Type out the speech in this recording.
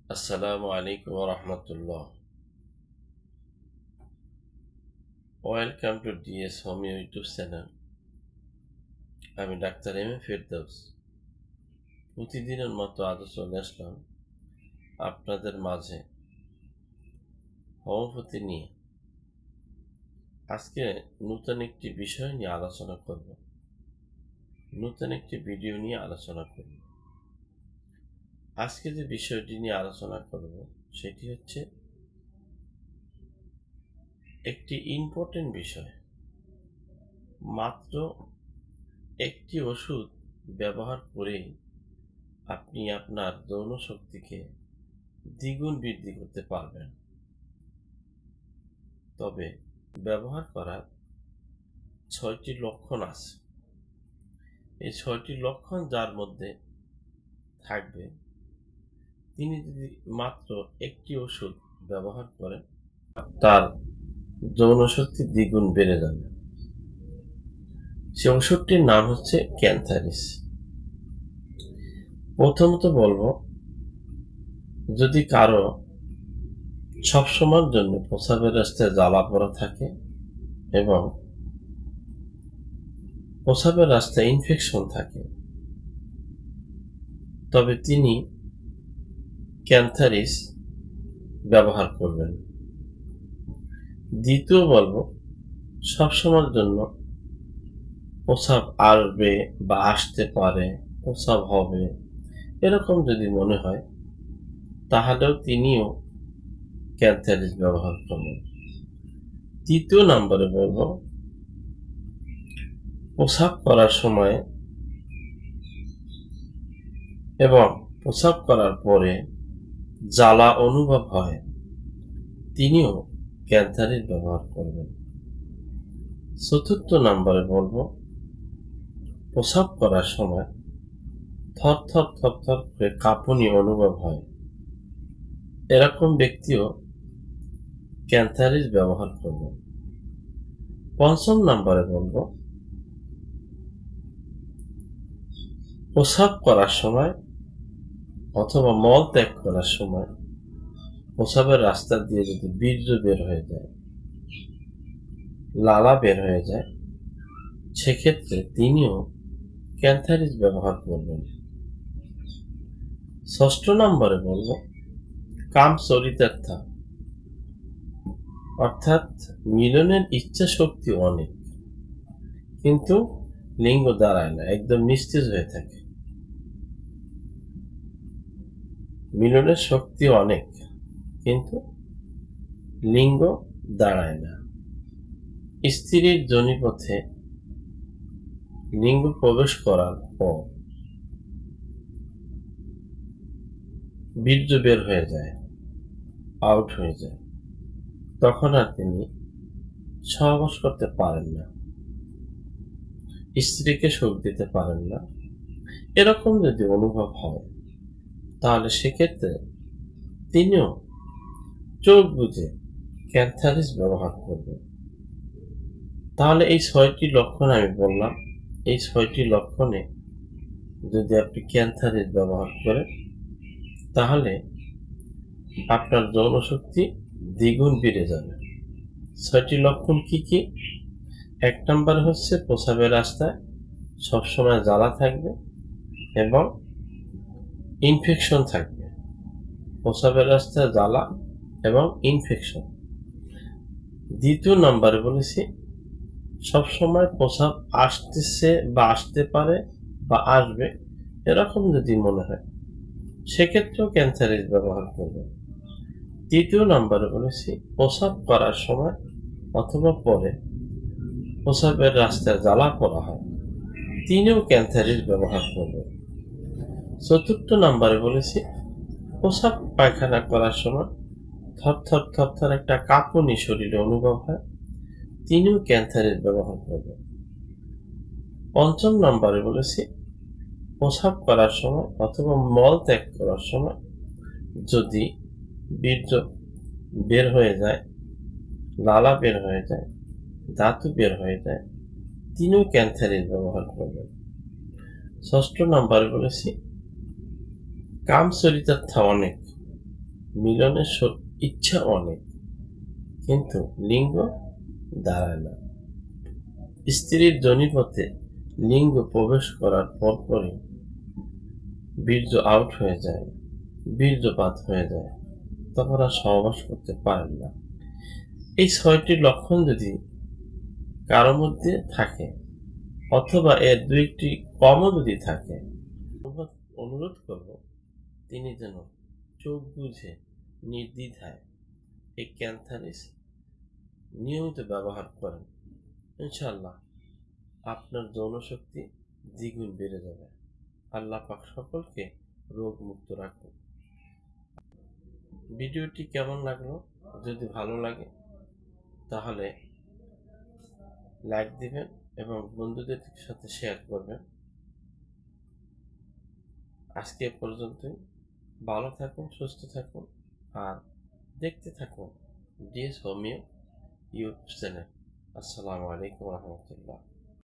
আসসালামু আলাইকুম রহমতুল্লাহ। Welcome to DS homeo YouTube channel. আমি ডাক্তার এম এ ফেরদৌস। প্রতিদিনের মতো আজও চলে আসলাম আপনাদের মাঝে হোমিওপ্যাথি নিয়ে। আজকে নতুন একটি বিষয় নিয়ে আলোচনা করব, নতুন একটি ভিডিও নিয়ে আলোচনা করব। আজকে যে বিষয়টি নিয়ে আলোচনা করব সেটি হচ্ছে একটি ইম্পর্টেন্ট বিষয়। মাত্র একটি ওষুধ ব্যবহার করেই আপনি আপনার যৌন শক্তিকে দ্বিগুণ বৃদ্ধি করতে পারবেন। তবে ব্যবহার করার ৬টি লক্ষণ আছে। এই ৬টি লক্ষণ যার মধ্যে থাকবে, তিনি যদি মাত্র একটি ওষুধ ব্যবহার করেন, তার যৌন শক্তি দ্বিগুণ বেড়ে যাবে। সে ওষুধটির নাম হচ্ছে ক্যান্থারিস। প্রথমত বলবো, যদি কারো সবসময়ের জন্য প্রস্রাবের রাস্তায় জ্বালা পোড়া থাকে এবং প্রস্রাবের রাস্তায় ইনফেকশন থাকে, তবে তিনি ক্যান্থারিস ব্যবহার করবেন। দ্বিতীয় বলবো, সবসময়ের জন্য প্রস্রাব আসবে বা আসতে পারে, প্রস্রাব হবে, এরকম যদি মনে হয়, তাহলেও তিনিও ক্যান্থারিস ব্যবহার করবেন। তৃতীয় নম্বরে বলবো, প্রস্রাব করার সময় এবং প্রস্রাব করার পরে জ্বালা অনুভব হয়, তিনিও ক্যান্থারিস ব্যবহার করবেন। চতুর্থ নম্বরে বলবো, প্রস্রাব করার সময় থরথর থরথর করে কাঁপুনি অনুভব হয়, এরকম ব্যক্তিও ক্যান্থারিস ব্যবহার করবেন। পঞ্চম নম্বরে বলবো, প্রস্রাব করার সময় অথবা মল ত্যাগ করার সময় প্রস্রাবের রাস্তা দিয়ে যদি বীর্য বের হয়ে যায়, লালা বের হয়ে যায়, সেক্ষেত্রে তিনিও ক্যান্থারিস ব্যবহার করবেন। ষষ্ঠ নম্বরে বলবো, কাম চরিতার্থা, অর্থাৎ মিলনের ইচ্ছা শক্তি অনেক, কিন্তু লিঙ্গ দাঁড়ায় না, একদম নিস্তেজ হয়ে থাকে। মিলনের শক্তি অনেক, কিন্তু লিঙ্গ দাঁড়ায় না। স্ত্রীর যোনিপথে লিঙ্গ প্রবেশ করার পর বীর্য বের হয়ে যায়, আউট হয়ে যায়, তখন আর তিনি সহবাস করতে পারেন না, স্ত্রীকে সুখ দিতে পারেন না, এরকম যদি অনুভব হয়, তাহলে সেক্ষেত্রে তিনিও চোখ বুঝে ক্যান্থারিস ব্যবহার করবেন। তাহলে এই ৬টি লক্ষণ আমি বললাম, এই ৬টি লক্ষণে যদি আপনি ক্যান্থারিস ব্যবহার করেন, তাহলে আপনার যৌন শক্তি দ্বিগুণ বেড়ে যাবে। ৬টি লক্ষণ কি কি? ১ নম্বর হচ্ছে, প্রস্রাবের রাস্তায় সবসময় জ্বালা থাকবে এবং ইনফেকশন থাকবে। প্রস্রাবের রাস্তায় জ্বালা এবং ইনফেকশন। দ্বিতীয় নম্বরে বলেছি, সবসময় প্রস্রাব আসতেছে বা আসতে পারে বা আসবে, এরকম যদি মনে হয়, সেক্ষেত্রেও ক্যান্থারিস ব্যবহার করবে। তৃতীয় নম্বরে বলেছি, প্রস্রাব করার সময় অথবা পরে প্রস্রাবের রাস্তায় জ্বালা পড়া হয়, তিনিও ক্যান্থারিস ব্যবহার করবে। চতুর্থ নম্বরে বলেছি, প্রস্রাব পায়খানা করার সময় থরথর থরথর একটা কাঁপুনি শরীরে অনুভব হয়, তিনিও ক্যান্থারিস ব্যবহার করবে। পঞ্চম নম্বরে বলেছি, প্রস্রাব করার সময় অথবা মল ত্যাগ করার সময় যদি বীর্য বের হয়ে যায়, লালা বের হয়ে যায়, ধাতু বের হয়ে যায়, তিনিও ক্যান্থারিস ব্যবহার করবেন। ষষ্ঠ নম্বরে বলেছি, কাম চরিতার্থ অনেক, মিলনের ইচ্ছা অনেক, কিন্তু লিঙ্গ দাঁড়ায় না। স্ত্রীর যোনিপথে লিঙ্গ প্রবেশ করার পরপরই বীর্য আউট হয়ে যায়, বীর্যপাত হয়ে যায়, তখন আর সহবাস করতে পারেন না। এই 6টি লক্ষণ যদি কারো মধ্যে থাকে অথবা এর 2টি কমও যদি থাকে, অনুরোধ করব তিনি যেন চোখ বুঝে নির্দ্বিধায় এই ক্যান্থারিস নিয়মিত ব্যবহার করেন। ইনশাআল্লাহ আপনার যৌনশক্তি দ্বিগুণ বেড়ে যাবে। আল্লাহ পাক সকলকে রোগ মুক্ত রাখুন। ভিডিওটি কেমন লাগলো? যদি ভালো লাগে তাহলে লাইক দিবেন এবং বন্ধুদের সাথে শেয়ার করবেন। আজকে এ পর্যন্তই। ভালো থাকুন, সুস্থ থাকুন, আর দেখতে থাকুন ডিএস হোমিও ইউটিউব চ্যানেল। আসসালামু আলাইকুম রহমতুল্লাহ।